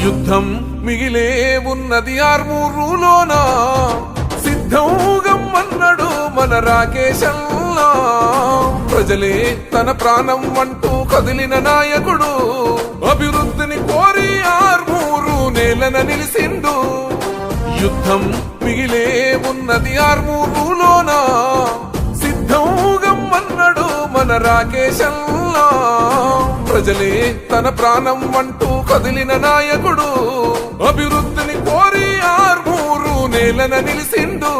యుద్ధం మిగిలే ఉన్నది ఆర్మూరులోన, సిద్ధం గమ్మన్నాడు మన రాకేశల్లా. ప్రజలే తన ప్రాణం అంటూ కదిలిన నాయకుడు, అభివృద్ధిని కోరి ఆర్మూరు నేలన నిలిసిండు. యుద్ధం మిగిలే ఉన్నది ఆర్మూరులోన, సిద్ధం గమ్మన్నాడు మన రాకేశల్లా. ప్రజలే తన ప్రాణం అంటూ కదిలిన నాయకుడు, అభివృద్ధిని కోరి ఆర్మూరు నేలన నిలిసిండు.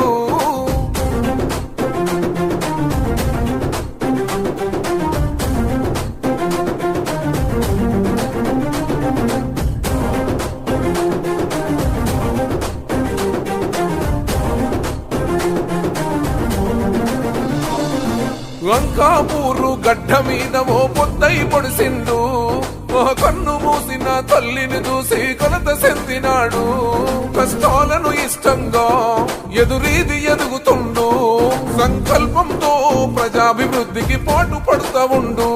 లంకాపూరు గడ్డ మీద ఓ పొద్దై పొడిసిండు, కన్ను మూసిన తల్లిని చూసి కొలత చెందినాడు. కష్టాలను ఇష్టంగా ఎదురీది ఎదుగుతుండు, సంకల్పంతో ప్రజాభివృద్ధికి పాటు పడుతూ ఉండు.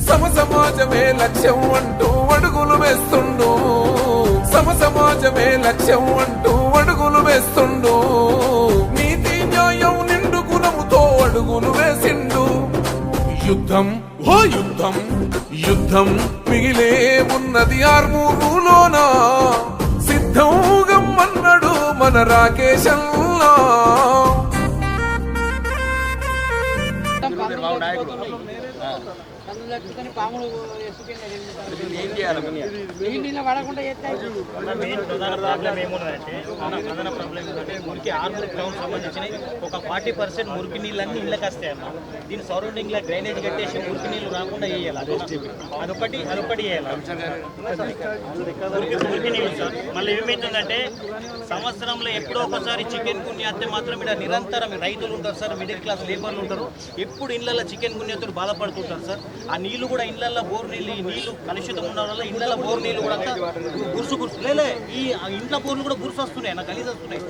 సమసమాజమే లక్ష్యం అంటూ అడుగులు వేస్తుండు, సమసమాజమే లక్ష్యం అంటూ అడుగులు వేస్తుండు. నీతి న్యాయం నిండు గుణముతో అడుగులు వేసిండు. యుద్ధం ఓ యుద్ధం, యుద్ధం మిగిలే ఉన్నది ఆర్మూరులోన, సిద్ధం గమ్మన్నాడు మన రాకేశల్లా. పాములు మురికి ఆర్మూర్ టౌన్ సంబంధించిన ఒక 40% మురికి నీళ్ళన్నీ ఇళ్ళకి వస్తాయన్న. దీని సరౌండింగ్ లో డ్రైనేజ్ కట్టేసి మురికి నీళ్ళు రాకుండా వేయాలి. అదొకటి వేయాలి. మురికి నీళ్ళు సార్ మళ్ళీ ఏమైతుందంటే సంవత్సరంలో ఎప్పుడో ఒకసారి చికెన్ గున్య అయితే మాత్రం ఇక్కడ నిరంతరం రైతులు ఉంటారు సార్, మిడిల్ క్లాస్ లేబర్లు ఉంటారు, ఎప్పుడు ఇళ్లలో చికెన్ గున్యతో బాధపడుతుంటారు సార్. ఆ నీళ్లు కూడా ఇళ్లలో బోర్ నీళ్ళు, ఈ నీళ్లు కలుషితం ఉండడం వల్ల ఇళ్లలో బోర్ నీళ్ళు కూడా అంతా గురుసు లేలే, ఈ ఇంట్లో బోర్లు కూడా గురుసు వస్తున్నాయి, నాకు గలీజ్ వస్తున్నాయి.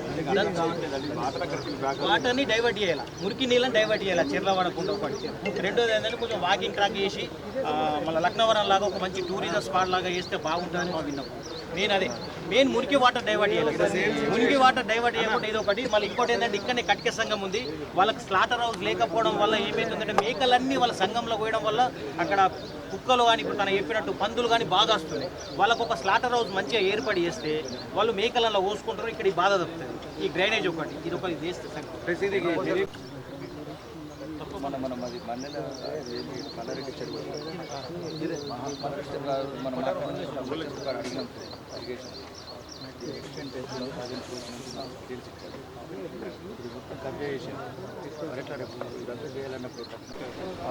వాటర్ని డైవర్ట్ చేయాలి, మురికి నీళ్ళని డైవర్ట్ చేయాలి చెర్ల వాడకుండా. ఒకటి రెండోది ఏంటంటే కొంచెం వాకింగ్ ట్రాక్ చేసి మళ్ళీ లక్నవరం లాగా ఒక మంచి టూరిజం స్పాట్ లాగా చేస్తే బాగుంటుందని మా విన్నాం. మెయిన్ మురికి వాటర్ డైవర్ట్ చేయాలి. మురికి వాటర్ డైవర్ట్ చేయకుండా ఇది ఒకటి. మళ్ళీ ఇంకోటి ఏంటంటే ఇక్కడనే కట్కే సంఘం ఉంది, వాళ్ళకి స్లాటర్ హౌస్ లేకపోవడం వల్ల ఏమవుతుందంటే మేకలన్నీ వాళ్ళ సంఘంలో పోయడం వల్ల అక్కడ కుక్కలు కానీ ఇప్పుడు తన చెప్పినట్టు పందులు కానీ బాగా వస్తున్నాయి. వాళ్ళకు ఒక స్లాటర్ హౌస్ మంచిగా ఏర్పాటు చేస్తే వాళ్ళు మేకలలో పోసుకుంటారు, ఇక్కడ ఈ బాధ తప్పుతుంది. ఈ డ్రైనేజ్ ఒకటి ఇది ఒకటి చేస్తే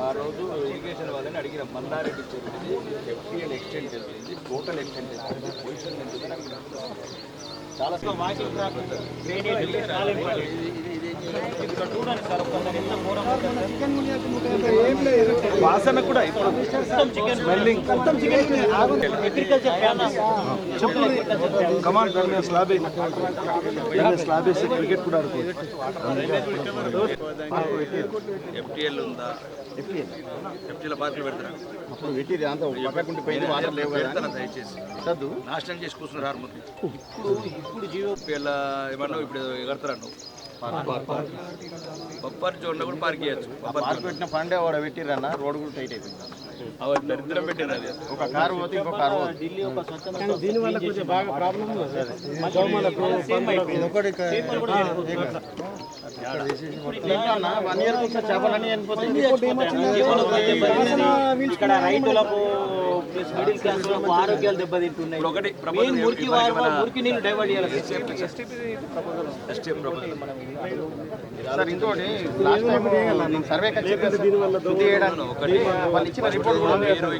ఆ రోజు ఇరిగేషన్ వాళ్ళని అడిగిన మల్లారెడ్డి చెరువు ఎఫ్టీఎల్ ఎక్స్టెండ్ చేసింది, టోటల్ ఎక్స్టెండ్ చేసింది, పొజిషన్ చాలా వాకింగ్ ట్రాక్ వాసన కూడా ఇప్పుడు క్రికెట్ కూడా ఎఫ్టీఎల్ ఉందా, ఎఫ్టీఎల్ పార్కులు పెడతారా? అప్పుడు పెట్టి అంతా పక్కకుంటే పోయింది, వాటర్ లేవు కదా, దయచేసి చదువు నాశనం చేసి కూర్చున్నారు ఆర్మూర్. ఇప్పుడు జియో ఏమన్నా ఇప్పుడు కడతారా నువ్వు బొప్పారి చోట్ల కూడా పార్క్ చేయొచ్చు. పార్క్ పెట్టిన పండే వాడు పెట్టిరన్న, రోడ్ కూడా టైట్ అయిపోయింది. దరిద్రం పెట్టిరు, అది ఒక కారు పోతే ఇంకో కారు దీనివల్ల కొంచెం బాగా ప్రాబ్లం చేపలన్నీ ఇక్కడ రైతులకు మిడిల్ క్లాస్ ఆరోగ్యాలు దెబ్బతింటున్నాయి. మురికి నీళ్ళు డైవర్ట్ చేయాలి. సార్ ఇంకోటి సర్వే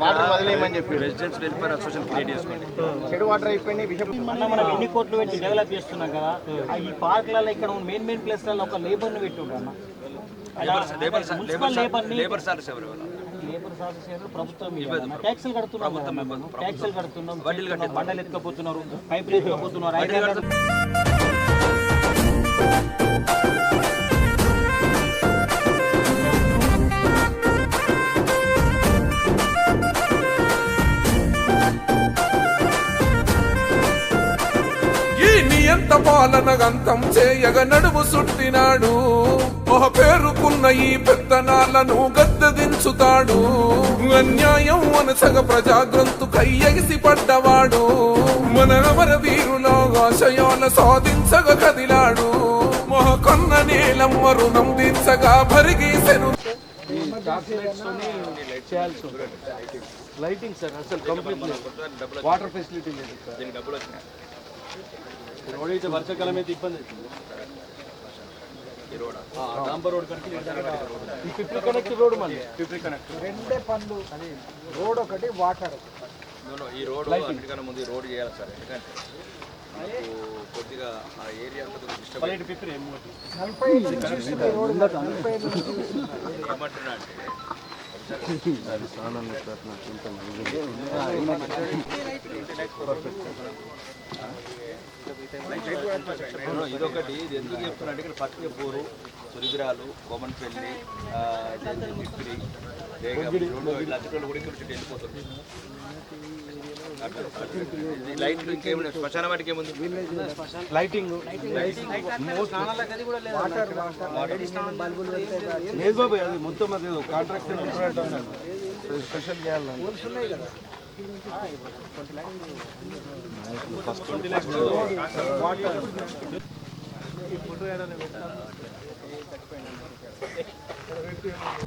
వాటర్ వదిలేయమని చెప్పి రెసిడెన్స్ వెల్ఫేర్ అసోసియేషన్ క్రియేట్ చేసుకోండి. చెడు వాటర్ అయిపోయింది. మనం ఎన్ని కోట్లు పెట్టి డెవలప్ చేస్తున్నాం కదా, ఈ పార్క్లలో ఇక్కడ మెయిన్ ప్లేస్లలో ఒక లేబర్ని పెట్టి ఉంటాను. లేబర్ సార్స్ ఎవరు? లేబర్ సార్స్ ప్రభుత్వం ట్యాక్సులు కడుతున్నాం, ట్యాక్సులు కడుతున్నాం, బండలు ఎత్తుకపోతున్నారు, పైపులు ఎత్తుకపోతున్నారు. పాలన గంతం చేయగ నడుము సుట్టినాడు పేరుకున్న ఈ పెత్తనాలను గద్దెదించుతాడు అన్యాయం అనసగ ప్రజాగ్రంథు కయ్యగిసి పడ్డవాడు మన అమర వీరుల ఆశయాల సాధించగ కదిలాడు కొన్న నీలమ్మ రుణం తీర్చగా భరిగీసెను లైటింగ్ సార్ అసలు కంప్లీట్ వాటర్ ఫెసిలిటీ లేదు సార్. దీనికి డబ్బులు వచ్చినాయి. రోడ్ అయితే వర్షాకాలం అయితే ఇబ్బంది అవుతుంది. ఈ రోడ్ డాంబర్ రోడ్ కనుక ఫిఫ్టీ కనెక్ట్ రోడ్ మళ్ళీ ఫిఫ్టీ కనెక్ట్ రెండే పనులు రోడ్ ఒకటి వాటర్ ఈ రోడ్ అన్నిటికన్నా ముందు ఈ రోడ్ చేయాలి సార్. ఎందుకంటే మనకు కొద్దిగా ఆ ఏరియా అంతా కొద్దిగా డిస్టర్బ్ నలభై రోడ్ ఏమంటున్నా అంటే ఇదొకటి ఇది ఎందుకు చెప్తున్నా అంటే ఇక్కడ పక్కనే పోరు సురిబిరాలు కోమన్పల్లి పిప్పిరి ఇట్లా అతిథులు కూడా ఇక్కడ వెళ్ళిపోతుంది. లైట్లు ఇంకేమైనా శ్మశాన వాటికి ఏముంది లైటింగ్ లేదు బాబు అది మొత్తం అది కాంట్రాక్షన్ స్పెషల్ చేయాలి.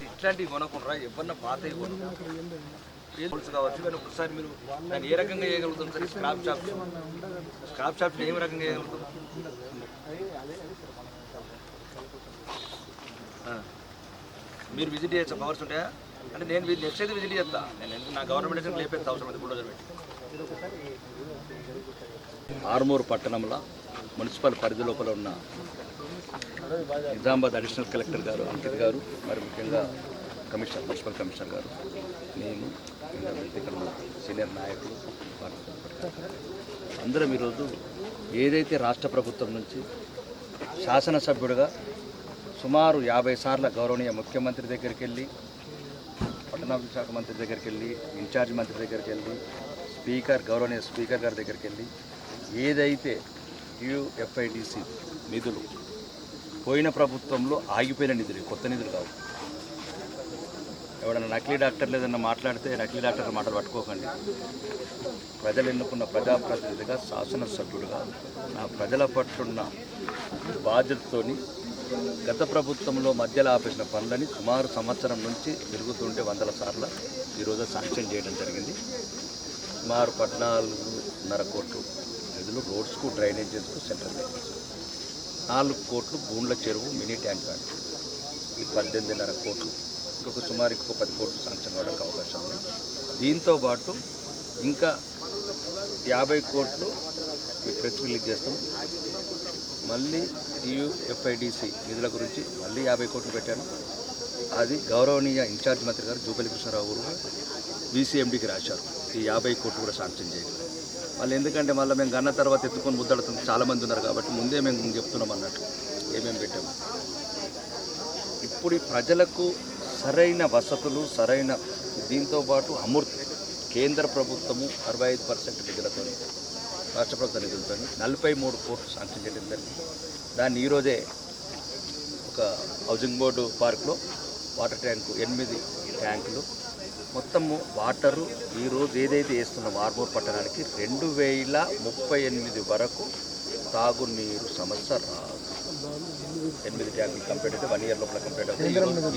ఇట్లాంటివి కొనకుండా ఎవరన్నా పాత కావచ్చు. కానీ ఒకసారి మీరు దాన్ని ఏ రకంగా చేయగలుగుతాం సార్? స్క్రాప్ షాప్స్ ఏ రకంగా చేయగలుగుతాం? మీరు విజిట్ చేయొచ్చా? పవర్స్ ఉంటాయా? అంటే నేను నెక్స్ట్ అయితే విజిట్ చేస్తా. నేను నా గవర్నమెంట్ అయితే లేపేస్తా అవసరం అయితే బుల్డోజర్ పెట్టి. ఆర్మూరు పట్టణంలో మున్సిపల్ పరిధి లోపల ఉన్న నిజామాబాద్ అడిషనల్ కలెక్టర్ గారు అంకిత్ గారు, మరి ముఖ్యంగా కమిషనర్ మున్సిపల్ కమిషనర్ గారు, నేను ఇక్కడ ఉన్న సీనియర్ నాయకులు అందరం ఈరోజు ఏదైతే రాష్ట్ర ప్రభుత్వం నుంచి శాసనసభ్యుడిగా సుమారు 50 సార్లు గౌరవనీయ ముఖ్యమంత్రి దగ్గరికి వెళ్ళి, పట్టణాభివృద్ధి శాఖ మంత్రి దగ్గరికి వెళ్ళి, ఇన్ఛార్జ్ మంత్రి దగ్గరికి వెళ్ళి, గౌరవనీయ స్పీకర్ గారి దగ్గరికి వెళ్ళి ఏదైతే టీయూఎఫ్ఐడిసి నిధులు పోయిన ప్రభుత్వంలో ఆగిపోయిన నిధులు, కొత్త నిధులు కావు. ఎవడన్నా నకిలీ డాక్టర్లు ఏదన్నా మాట్లాడితే నకిలీ డాక్టర్ మాటలు పట్టుకోకండి. ప్రజలు ఎన్నుకున్న ప్రజాప్రతినిధిగా, శాసనసభ్యుడిగా నా ప్రజల పట్లున్న బాధ్యతతోని గత ప్రభుత్వంలో మధ్యలో ఆపేసిన పనులని సుమారు సంవత్సరం నుంచి తిరుగుతుంటే 100 సార్లు ఈరోజు శాంక్షన్ చేయడం జరిగింది. సుమారు 14.5 కోట్లు నిధులు రోడ్స్కు, డ్రైనేజెస్కు, సెంట్రల్ లైన్స్, 4 కోట్లు గూండ్ల చెరువు మినీ ట్యాంక్ బ్యాంక్, ఈ 18.5 కోట్లు, ఇంకొక సుమారు 10 కోట్లు శాంక్షన్ అవ్వడానికి అవకాశం ఉంది. దీంతోపాటు ఇంకా 50 కోట్లు ప్రెస్ రిలీజ్ చేస్తాం. మళ్ళీ టీయూఎఫ్ఐడిసి నిధుల గురించి మళ్ళీ 50 కోట్లు పెట్టాను. అది గౌరవనీయ ఇన్ఛార్జ్ మంత్రి గారు జూపల్లి కృష్ణారావు గారు వీసీఎండీకి రాశారు. ఈ 50 కోట్లు కూడా శాంక్షన్ చేయాలి. మళ్ళీ ఎందుకంటే మళ్ళీ మేము గన్న తర్వాత ఎత్తుకొని ముద్దడుతుంది చాలామంది ఉన్నారు కాబట్టి ముందే మేము చెప్తున్నాం అన్నట్టు ఏమేమి పెట్టాము. ఇప్పుడు ఈ ప్రజలకు సరైన వసతులు, సరైన దీంతోపాటు అమృత్ కేంద్ర ప్రభుత్వము 65% నిధులతో, రాష్ట్ర ప్రభుత్వ నిధులతో 43 కోట్లు శాంక్షన్ చేయడం జరిగింది. దాన్ని ఈరోజే ఒక హౌసింగ్ బోర్డు పార్క్లో వాటర్ ట్యాంకు 8 ట్యాంకులు మొత్తము వాటరు ఈరోజు ఏదైతే వేస్తున్నామో ఆర్మూర్ పట్టణానికి 2038 వరకు తాగునీరు సమస్య రాదు. 8 ట్యాంకులు కంప్లీట్ అయితే 1 ఇయర్ లోపల కంప్లీట్ అవుతుంది.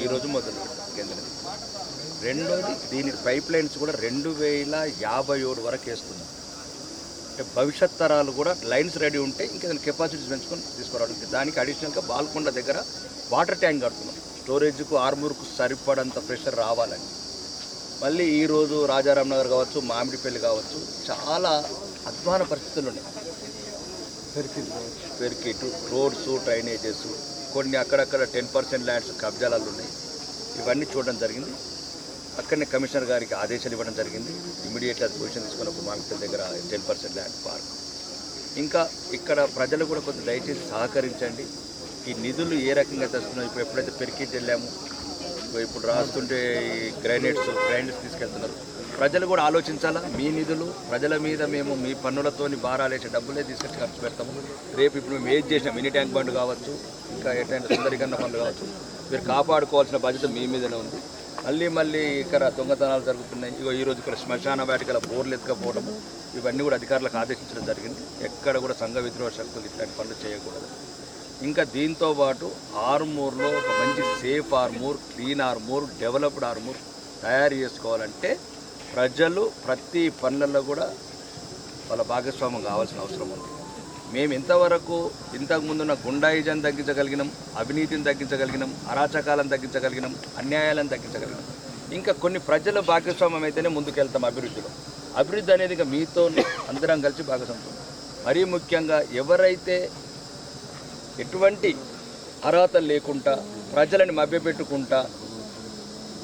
ఈరోజు మొదలు కేంద్రం. రెండోది దీనికి పైప్ లైన్స్ కూడా 2057 వరకు వేస్తున్నాం. అంటే భవిష్యత్ తరాలు కూడా లైన్స్ రెడీ ఉంటే ఇంకేదైనా కెపాసిటీస్ పెంచుకొని తీసుకురావడానికి దానికి అడిషనల్గా బాల్కొండ దగ్గర వాటర్ ట్యాంక్ కడుతున్నాం. స్టోరేజ్కు ఆర్మూర్కు సరిపడంత ప్రెషర్ రావాలని. మళ్ళీ ఈరోజు రాజారాం నగర్ కావచ్చు, మామిడిపల్లి కావచ్చు, చాలా అధ్వాన పరిస్థితులు ఉన్నాయి. పెరికిట్ రోడ్స్, డ్రైనేజెస్, కొన్ని అక్కడక్కడ 10% ల్యాండ్స్ కబ్జాలు ఉన్నాయి. ఇవన్నీ చూడడం జరిగింది. అక్కడనే కమిషనర్ గారికి ఆదేశాలు ఇవ్వడం జరిగింది. ఇమీడియట్గా పొజిషన్ తీసుకున్నప్పుడు మామిడిపల్లి దగ్గర 10% ల్యాండ్ పార్క్. ఇంకా ఇక్కడ ప్రజలు కూడా కొంచెం దయచేసి సహకరించండి. ఈ నిధులు ఏ రకంగా తెస్తున్నాం, ఇప్పుడు ఎప్పుడైతే పెరికిట్ వెళ్ళాము, ఇప్పుడు రాస్తుంటే ఈ గ్రైనేట్స్ తీసుకెళ్తున్నారు. ప్రజలు కూడా ఆలోచించాలా. మీ నిధులు ప్రజల మీద మేము మీ పన్నులతోని భారాలేసే డబ్బులే తీసుకొచ్చి ఖర్చు పెడతాము. రేపు ఇప్పుడు మేము ఏది చేసినా మినీ ట్యాంక్ బండ్ కావచ్చు, ఇంకా ఎట్లయినా సుందరీకరణ పనులు కావచ్చు, మీరు కాపాడుకోవాల్సిన బాధ్యత మీ మీదనే ఉంది. మళ్ళీ ఇక్కడ దొంగతనాలు జరుగుతున్నాయి. ఈరోజు ఇక్కడ శ్మశాన వాటికల బోర్లు ఎత్తుకపోవడము, ఇవన్నీ కూడా అధికారులకు ఆదేశించడం జరిగింది. ఎక్కడ కూడా సంఘ విద్రోహ శక్తులు ఇట్లాంటి పనులు చేయకూడదు. ఇంకా దీంతో పాటు ఆర్మూర్లో ఒక మంచి safe Armoor, clean Armoor, developed Armoor తయారు చేసుకోవాలంటే ప్రజలు ప్రతి పనులలో కూడా వాళ్ళ భాగస్వామ్యం కావాల్సిన అవసరం ఉంది. మేము ఇంతవరకు ఇంతకుముందున్న గుండాయిజాన్ని తగ్గించగలిగినాం, అవినీతిని తగ్గించగలిగినాం, అరాచకాలను తగ్గించగలిగినాం, అన్యాయాలను తగ్గించగలిగినాం. ఇంకా కొన్ని ప్రజల భాగస్వామ్యం అయితేనే ముందుకెళ్తాం అభివృద్ధిలో. అభివృద్ధి అనేది ఇక మీతో అందరం కలిసి భాగస్వామ్యం. మరీ ముఖ్యంగా ఎవరైతే ఎటువంటి అర్హతలు లేకుండా ప్రజలని మభ్యపెట్టుకుంటా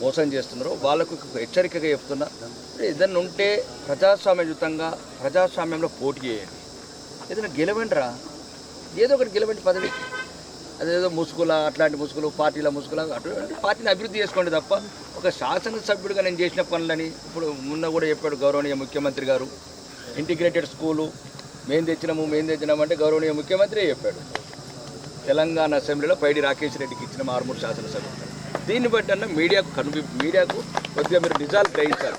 మోసం చేస్తున్నారో వాళ్ళకు హెచ్చరికగా చెప్తున్నా, ఏదైనా ఉంటే ప్రజాస్వామ్యయుతంగా ప్రజాస్వామ్యంలో పోటీ చేయండి. ఏదైనా గెలవండిరా, ఏదో ఒకటి గెలవండి పదవి. అదేదో ముసుగుల అట్లాంటి ముసుగులు, పార్టీల ముసుగుల అటువంటి పార్టీని అభివృద్ధి చేసుకోండి తప్ప ఒక శాసనసభ్యుడిగా నేను చేసిన పనులని ఇప్పుడు మొన్న కూడా చెప్పాడు గౌరవనీయ ముఖ్యమంత్రి గారు. ఇంటిగ్రేటెడ్ స్కూలు మేము తెచ్చినామంటే గౌరవనీయ ముఖ్యమంత్రి చెప్పాడు. తెలంగాణ అసెంబ్లీలో పైడి రాకేష్ రెడ్డికి ఇచ్చిన ఆర్మూర్ శాసనసభ్యుడు. దీన్ని బట్టి అన్న మీడియాకు కొద్దిగా మీరు నిజాలు గ్రహించాలి.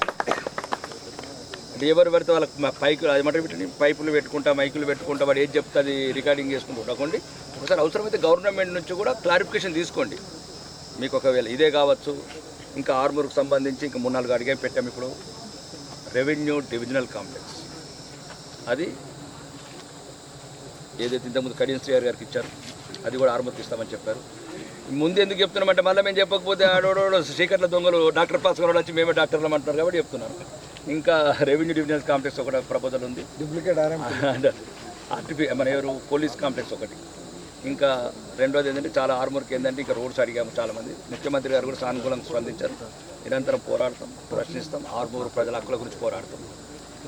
అంటే ఎవరు పడితే వాళ్ళకి పైపులు పెట్టుకుంటా, మైకులు పెట్టుకుంటా, వాడు ఏది చెప్తుంది రికార్డింగ్ చేసుకుంటూ ఉండకండి. ఒకసారి అవసరమైతే గవర్నమెంట్ నుంచి కూడా క్లారిఫికేషన్ తీసుకోండి. మీకు ఒకవేళ ఇదే కావచ్చు, ఇంకా ఆర్మూర్కు సంబంధించి ఇంకా 3-4 అడిగే పెట్టాము. ఇప్పుడు రెవెన్యూ డివిజనల్ కాంప్లెక్స్ అది ఏదైతే ఇంతకుముందు కడియం శ్రీఆర్ గారికి ఇచ్చారు, అది కూడా ఆర్మూర్కి ఇస్తామని చెప్పారు. ముందు ఎందుకు చెప్తున్నామంటే మళ్ళీ మేము చెప్పకపోతే ఆడోడో శ్రీకట్ల దొంగలు డాక్టర్ పాస్ గారు వచ్చి మేమే డాక్టర్లు అంటున్నారు కాబట్టి చెప్తున్నాను. ఇంకా రెవెన్యూ డివిజనల్ కాంప్లెక్స్ ఒకటి ప్రపోజల్ ఉంది, డూప్లికేట్ మన ఎవరు పోలీస్ కాంప్లెక్స్ ఒకటి. ఇంకా రెండోది ఏంటంటే చాలా ఆర్మూర్కి ఏంటంటే ఇంకా రోడ్స్ అడిగాము చాలామంది. ముఖ్యమంత్రి గారు కూడా సానుకూలంగా స్పందించారు. నిరంతరం పోరాడతాం, ప్రశ్నిస్తాం, ఆర్మూరు ప్రజల హక్కుల గురించి పోరాడతాం.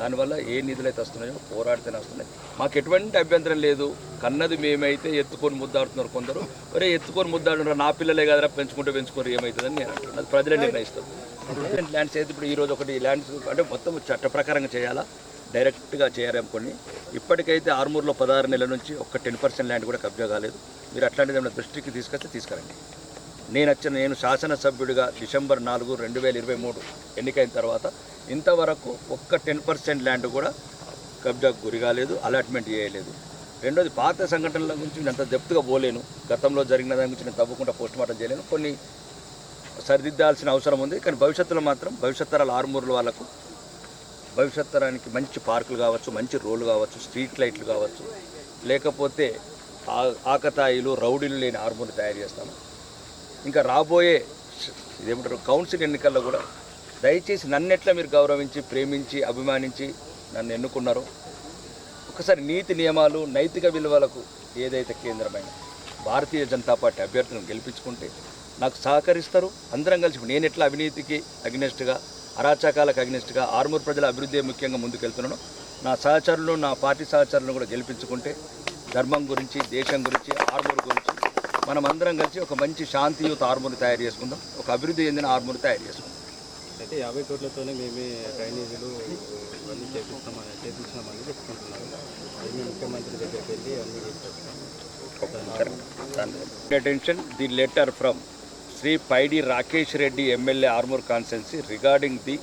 దానివల్ల ఏ నిధులు అయితే వస్తున్నాయో పోరాడితేనే వస్తున్నాయి. మాకు ఎటువంటి అభ్యంతరం లేదు. కన్నది మేమైతే ఎత్తుకొని ముద్దాడుతున్నారు కొందరు. ఒరే ఎత్తుకొని ముద్దాడుతున్నారు, నా పిల్లలే కదరా పెంచుకోరు ఏమవుతుందని నేను అంటున్నాను. అది ప్రజలే నిర్ణయిస్తారు. ల్యాండ్స్ అయితే ఇప్పుడు ఈరోజు ఒకటి ల్యాండ్స్ అంటే మొత్తం చట్ట ప్రకారంగా చేయాలా, డైరెక్ట్గా చేయాలేమో కొన్ని. ఇప్పటికైతే ఆర్మూర్లో 16 నెలల నుంచి ఒక్క 10% ల్యాండ్ కూడా కబ్జా కాలేదు. మీరు అట్లాంటిది ఏమైనా దృష్టికి తీసుకొస్తే తీసుకురండి. నేను శాసనసభ్యుడిగా డిసెంబర్ 4, 2023 ఎన్నికైన తర్వాత ఇంతవరకు ఒక్క 10% ల్యాండ్ కూడా కబ్జాకు గురి కాలేదు, అలాట్మెంట్ చేయలేదు. రెండోది పాత సంఘటనల గురించి నేను అంత డెప్త్గా పోలేను. గతంలో జరిగిన దాని గురించి నేను తప్పకుండా పోస్ట్మార్టం చేయలేను. కొన్ని సరిదిద్దాల్సిన అవసరం ఉంది. కానీ భవిష్యత్తులో మాత్రం భవిష్యత్ తరాల ఆర్మూర్ల వాళ్ళకు భవిష్యత్ తరానికి మంచి పార్కులు కావచ్చు, మంచి రోడ్లు కావచ్చు, స్ట్రీట్ లైట్లు కావచ్చు, లేకపోతే ఆకతాయిలు రౌడీలు లేని ఆర్మూర్ని తయారు చేస్తాము. ఇంకా రాబోయే ఇదేమంటారు కౌన్సిల్ ఎన్నికల్లో కూడా దయచేసి నన్ను ఎట్లా మీరు గౌరవించి, ప్రేమించి, అభిమానించి నన్ను ఎన్నుకున్నారో ఒకసారి నీతి నియమాలు, నైతిక విలువలకు ఏదైతే కేంద్రమైన భారతీయ జనతా పార్టీ అభ్యర్థులను గెలిపించుకుంటే నాకు సహకరిస్తారు. అందరం కలిసి నేను ఎట్లా అవినీతికి అగ్నెస్ట్గా, అరాచకాలకు అగ్నెస్ట్గా ఆర్మూర్ ప్రజల అభివృద్ధి ముఖ్యంగా ముందుకెళ్తున్నాను. నా సహచరులు, నా పార్టీ సహచరులను కూడా గెలిపించుకుంటే ధర్మం గురించి, దేశం గురించి, ఆర్మూర్ గురించి మనం అందరం కలిసి ఒక మంచి శాంతియుత ఆర్మూర్ని తయారు చేసుకుందాం, ఒక అభివృద్ధి చెందిన ఆర్మూర్ని తయారు చేసుకుందాం. అయితే 50 కోట్లతోనే మేమే డ్రైనేజీలు ఇవన్నీ చేపించినామని చెప్పుకుంటున్నాను. అది మేము ముఖ్యమంత్రి దగ్గరికి వెళ్ళి అన్నీ చేస్తాం. Attention the letter from Shri Paidi Rakesh Reddy MLA Armoor constituency regarding the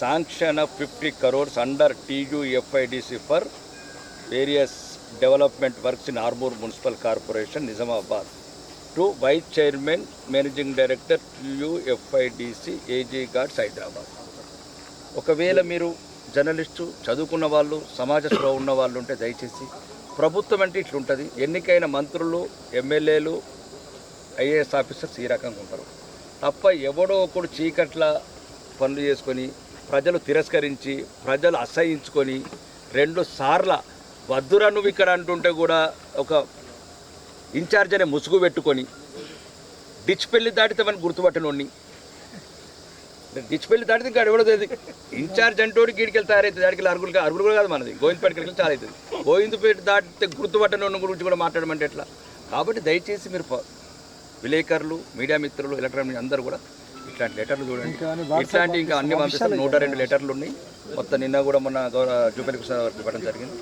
sanction of 50 crores under TUFIDC for various development works in Armoor Municipal Corporation, Nizamabad, to Vice Chairman, Managing Director, TUFIDC, AG Guards, Hyderabad. ఒకవేళ మీరు journalist, చదువుకున్న వాళ్ళు, సమాజ స్పృహ ఉన్న వాళ్ళు ఉంటే దయచేసి ప్రభుత్వం అంటే ఇట్లుంటుంది. ఎన్నికైన మంత్రులు, ఎమ్మెల్యేలు, ఐఏఎస్ ఆఫీసర్స్ ఈ రకంగా ఉంటారు తప్ప ఎవడో ఒకడు చీకట్ల పనులు చేసుకొని ప్రజలు తిరస్కరించి, ప్రజలు అసహించుకొని 2 సార్ల వద్దురా నువ్వు ఇక్కడ అంటుంటే కూడా ఒక ఇన్ఛార్జ్ అనే ముసుగు పెట్టుకొని డిచ్ పెళ్లి దాటితే మనకు గుర్తుపట్టనోడిని, డిచ్ పెళ్లి దాటితే ఇంకా ఎవడో తెలియదు. ఇన్ఛార్జ్ అంటోడు గీడికెళ్ళి తయారైతుంది. దాడికి అరుగులు కూడా కాదు మనది, గోవిందపేటకి చాలా అవుతుంది. గోవిందపేట దాటితే గుర్తుపట్టనోడిని గురించి కూడా మాట్లాడమంటే ఎట్లా? కాబట్టి దయచేసి మీరు విలేకరులు, మీడియా మిత్రులు, ఎలక్ట్రానిక్ అందరూ కూడా ఇట్లాంటి లెటర్లు చూడండి, ఇట్లాంటి ఇంకా అన్ని పంపిస్తాం. 102 లెటర్లు ఉన్నాయి మొత్తం. నిన్న కూడా మొన్న జూపల్లి కృష్ణ ఇవ్వడం జరిగింది.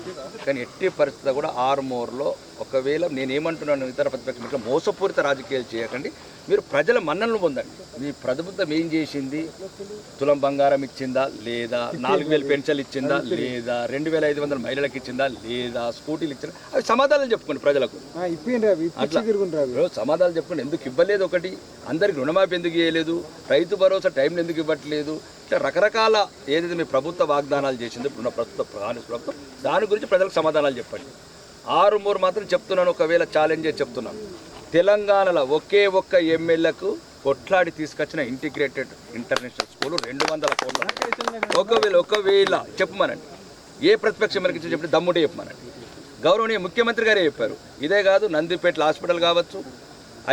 కానీ ఎట్టి పరిస్థితి కూడా ఆర్మూర్లో ఒకవేళ నేనేమంటున్నాను, ఇతర ప్రతిపక్షం ఇట్లా మోసపూరిత రాజకీయాలు చేయకండి. మీరు ప్రజల మన్ననలు పొందండి. మీ ప్రభుత్వం ఏం చేసింది? తులం బంగారం ఇచ్చిందా లేదా? 4000 పెన్షన్లు ఇచ్చిందా లేదా? 2500 మహిళలకు ఇచ్చిందా లేదా? స్కూటీలు ఇచ్చిందా? అవి సమాధానాలు చెప్పుకోండి ప్రజలకు. అట్లా సమాధానాలు చెప్పుకోండి. ఎందుకు ఇవ్వలేదు? ఒకటి, అందరికి రుణమాఫీ ఎందుకు చేయలేదు? రైతు భరోసా టైంలో ఎందుకు ఇవ్వట్లేదు? ఇట్లా రకరకాల ఏదైతే మీ ప్రభుత్వ వాగ్దానాలు చేసిందో ఇప్పుడున్న కాంగ్రెస్ ప్రభుత్వం, దాని గురించి ప్రజలకు సమాధానాలు చెప్పండి. ఆరుమూరు మాత్రం చెప్తున్నాను, ఒకవేళ ఛాలెంజ్ చేసి చెప్తున్నాను. తెలంగాణలో ఒకే ఒక్క ఎమ్మెల్యేకు కొట్లాడి తీసుకొచ్చిన ఇంటిగ్రేటెడ్ ఇంటర్నేషనల్ స్కూల్ 200 కోట్ల. ఒకవేళ చెప్పమనండి, ఏ ప్రతిపక్ష ఎమ్మెల్యేకి చెప్పి దమ్ముంటే చెప్పమనండి. గౌరవనీయ ముఖ్యమంత్రి గారే చెప్పారు. ఇదే కాదు, నందిపేటల హాస్పిటల్ కావచ్చు,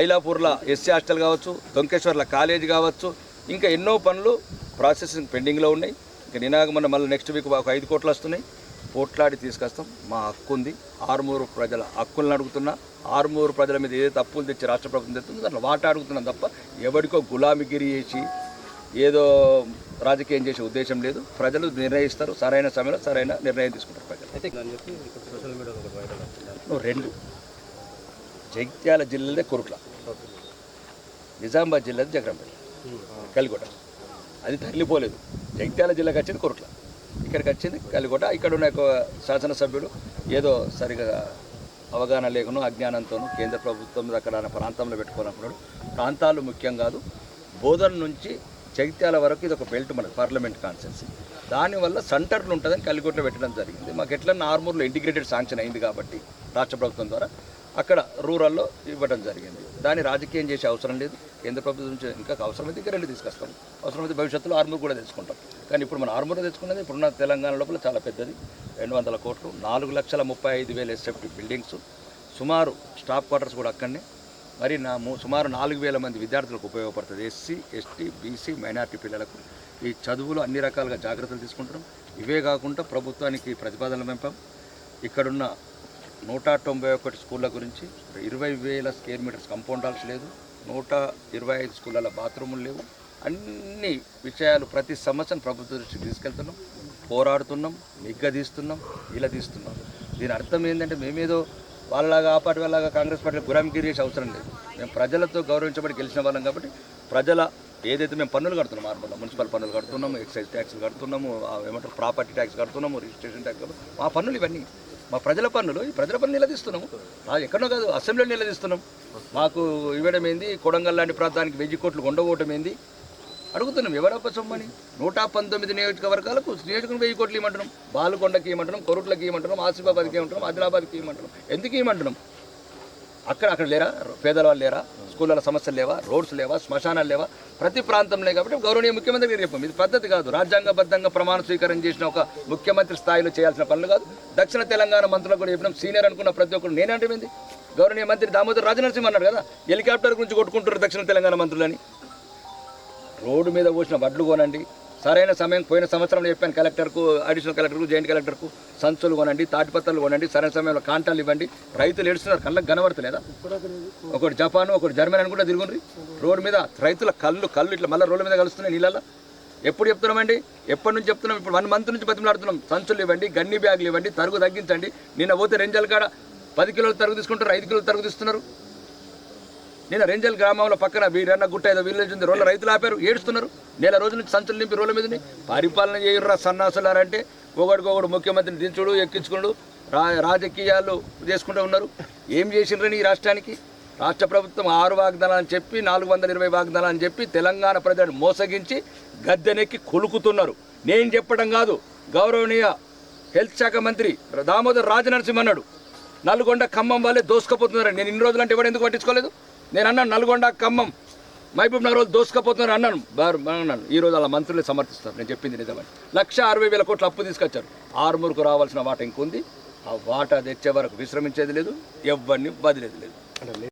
ఐలాపూర్ల ఎస్సీ హాస్టల్ కావచ్చు, దొంకేశ్వర్ల కాలేజ్ కావచ్చు, ఇంకా ఎన్నో పనులు ప్రాసెసింగ్ పెండింగ్లో ఉన్నాయి. ఇంకా నినాగ మళ్ళీ నెక్స్ట్ వీక్ ఒక 5 కోట్లు వస్తున్నాయి. పోట్లాడి తీసుకొస్తాం. మా హక్కు ఉంది. ఆరుమూరు ప్రజల హక్కులను అడుగుతున్నా. ఆరుమూరు ప్రజల మీద ఏదైతే అప్పులు తెచ్చి రాష్ట్ర ప్రభుత్వం తెస్తుందో దాంట్లో వాటా అడుగుతున్నాం తప్ప ఎవరికో గులామిగిరి చేసి ఏదో రాజకీయం చేసే ఉద్దేశం లేదు. ప్రజలు నిర్ణయిస్తారు. సరైన సమయంలో సరైన నిర్ణయం తీసుకుంటారు ప్రజలు. అయితే అని చెప్పి సోషల్ మీడియాలో ఒక వైరల్ అవుతుంది. 2 జగిత్యాల జిల్లాదే కురుట్ల, నిజామాబాద్ జిల్లాది జగరంపల్లి, కలిగొట. అది తరలిపోలేదు. జగిత్యాల జిల్లాకి వచ్చింది కురుట్ల, ఇక్కడికి వచ్చింది కలిగొట. ఇక్కడ ఉన్న ఒక శాసనసభ్యుడు ఏదో సరిగా అవగాహన లేకనో అజ్ఞానంతోనూ కేంద్ర ప్రభుత్వం అక్కడ ప్రాంతంలో పెట్టుకున్నప్పుడు, ప్రాంతాలు ముఖ్యం కాదు, బోధన నుంచి జగిత్యాల వరకు ఇది ఒక బెల్ట్ మనకు పార్లమెంట్ కాన్స్టిట్యున్సీ. దానివల్ల సెంటర్లు ఉంటుందని కలిగొట్ట పెట్టడం జరిగింది. మాకు ఎట్లన్నా ఆర్మూర్లో ఇంటిగ్రేటెడ్ శాంక్షన్ అయింది కాబట్టి రాష్ట్ర ప్రభుత్వం ద్వారా అక్కడ రూరల్లో ఇవ్వడం జరిగింది. దాన్ని రాజకీయం చేసే అవసరం లేదు. కేంద్ర ప్రభుత్వం నుంచి ఇంకా అవసరమైతే ఇక్కడ 2 తీసుకొస్తాం. అవసరమైతే భవిష్యత్తులో ఆర్మూర్ కూడా తెచ్చుకుంటాం. కానీ ఇప్పుడు మనం ఆర్మూర్ తెచ్చుకున్నది ఇప్పుడున్న తెలంగాణ లోపల చాలా పెద్దది. 200 కోట్లు, 4,35,000 ఎస్ఎఫ్టీ బిల్డింగ్స్, సుమారు స్టాఫ్ క్వార్టర్స్ కూడా అక్కడనే. మరి సుమారు 4,000 మంది విద్యార్థులకు ఉపయోగపడుతుంది. ఎస్సీ, ఎస్టీ, బీసీ, మైనారిటీ పిల్లలకు ఈ చదువులు అన్ని రకాలుగా జాగ్రత్తలు తీసుకుంటాం. ఇవే కాకుండా ప్రభుత్వానికి ప్రతిపాదనలు పెంపాం. ఇక్కడున్న 191 స్కూళ్ళ గురించి 20,000 స్క్వేర్ మీటర్స్ కాంపౌండ్ హాల్స్ లేదు, 125 స్కూళ్ళ బాత్రూములు లేవు. అన్ని విషయాలు ప్రతి సమస్యను ప్రభుత్వం దృష్టికి తీసుకెళ్తున్నాం, పోరాడుతున్నాం, నిగ్గదీస్తున్నాం, నిలదీస్తున్నాం. దీని అర్థం ఏంటంటే మేమేదో వాళ్ళలాగా ఆ పార్టీ వాళ్ళగా కాంగ్రెస్ పార్టీ గురాంగిరి చేసే అవసరం లేదు. మేము ప్రజలతో గౌరవించబడి గెలిచిన వాళ్ళం కాబట్టి ప్రజల ఏదైతే మేము పన్నులు కడుతున్నాం, ఆర్మూర్లో మున్సిపల్ పన్నులు కడుతున్నాము, ఎక్సైజ్ ట్యాక్స్లు కడుతున్నాము, ఏమంటారు ప్రాపర్టీ ట్యాక్స్ కడుతున్నాము, రిజిస్ట్రేషన్ ట్యాక్స్ కడుతున్నాము. మా పన్నులు ఇవన్నీ మా ప్రజల పన్నులు. ఈ ప్రజల పన్ను నిలదీస్తున్నాము. ఎక్కడో కాదు, అసెంబ్లీలో నిలదీస్తున్నాం. మాకు ఇవ్వడం ఏంది, కొడంగల్ లాంటి ప్రాంతానికి 1000 కోట్లు కొండపోవటం ఏంది అడుగుతున్నాం. ఎవరప్ప సొమ్మని 119 నియోజకవర్గాలకు నియోజకవర్గం 1000 కోట్లు ఇవ్వమంటున్నాం. బాలుకొండకి ఇవ్వమంటున్నాం, కొరుట్లకి ఇవ్వమంటున్నాం, ఆసిఫాబాద్కి ఇవ్వమంటున్నాం, ఆదిలాబాద్కి ఇవ్వమంటున్నాం. ఎందుకు ఇవ్వమంటున్నాం? అక్కడ లేరా పేదవాళ్ళు లేరా? స్కూళ్ళ సమస్యలు లేవా? రోడ్స్ లేవా? శ్మశానాలు లేవా? ప్రతి ప్రాంతంలో కాబట్టి గౌరవనీయ ముఖ్యమంత్రి గారు చెప్పాం. ఇది పద్ధతి కాదు. రాజ్యాంగబద్ధంగా ప్రమాణ స్వీకారం చేసిన ఒక ముఖ్యమంత్రి స్థాయిలో చేయాల్సిన పనులు కాదు. దక్షిణ తెలంగాణ మంత్రులకు కూడా చెప్పినాం. సీనియర్ అనుకున్న ప్రతి ఒక్కరు నేనంటే ఏంది, గౌరవనీయ మంత్రి దామోదర్ రాజనరసింహ అన్నాడు కదా, హెలికాప్టర్ గురించి కొట్టుకుంటారు దక్షిణ తెలంగాణ మంత్రులని. రోడ్డు మీద పోసిన వడ్లు కొనండి, సరైన సమయం పోయిన సంవత్సరం చెప్పాను కలెక్టర్కు, అడిషనల్ కలెక్టర్కు, జాయింట్ కలెక్టర్కు సంచులు కొనండి, తాటిపత్రాలు కొనండి, సరైన సమయంలో కాంటాలు ఇవ్వండి. రైతులు ఏడుస్తున్నారు, కళ్ళకు కనబడతలేదా? ఒకటి జపాను, ఒకటి జర్మనీ అని కూడా తిరుగుండ్రి. రోడ్డు మీద రైతుల కళ్ళు ఇట్లా మళ్ళీ రోడ్ల మీద కలుస్తున్నాయి నీళ్ళల్లో. ఎప్పుడు చెప్తున్నామండి? ఎప్పటి నుంచి చెప్తున్నాం? ఇప్పుడు 1 మంత్ నుంచి బతిమలాడుతున్నాం. సంచులు ఇవ్వండి, గన్ని బ్యాగులు ఇవ్వండి, తరుగు తగ్గించండి. నిన్న పోతే రెంజల్ కాడ 10 కిలోలు తరుగు తీసుకుంటారు, 5 కిలోలు తరుగు తీస్తున్నారు. నిన్న రెంజల్ గ్రామంలో పక్కన వీరన్న గుట్ట ఏదో విలేజ్ ఉంది, రోడ్ల రైతులు ఆపారు, ఏడుస్తున్నారు. నెల రోజుల నుంచి సంచులు నింపి రోడ్ల మీదని పరిపాలన చేయరురా సన్నాసులారంటే ఒకడికొకడు ముఖ్యమంత్రిని దించుడు, ఎక్కించుకుడు, రాజకీయాలు చేసుకుంటూ ఉన్నారు. ఏం చేసిండ్రని ఈ రాష్ట్రానికి? రాష్ట్ర ప్రభుత్వం 6 వాగ్దానాలు అని చెప్పి 420 వాగ్దానాలు అని చెప్పి తెలంగాణ ప్రజలను మోసగించి గద్దెనెక్కి కొలుకుతున్నారు. నేను చెప్పడం కాదు, గౌరవనీయ హెల్త్ శాఖ మంత్రి దామోదర్ రాజనరసింహ అన్నాడు. నల్గొండ ఖమ్మం వాళ్ళే దోసుకపోతున్నారు. నేను ఇన్ని రోజులు అంటే ఎవరు ఎందుకు పట్టించుకోలేదు? నేను అన్నాను నల్గొండ ఖమ్మం మహబూబ్ నగర్ వాళ్ళు దోసుకపోతున్నారు అన్నాను. ఈ రోజు అలా మంత్రులే సమర్థిస్తారు. నేను చెప్పింది నిజమని. 1,60,000 కోట్ల అప్పు తీసుకొచ్చారు. ఆరుమూరుకు రావాల్సిన వాట ఇంకొంది. ఆ వాటా తెచ్చే వరకు విశ్రమించేది లేదు, ఎవరిని వదిలేది లేదు.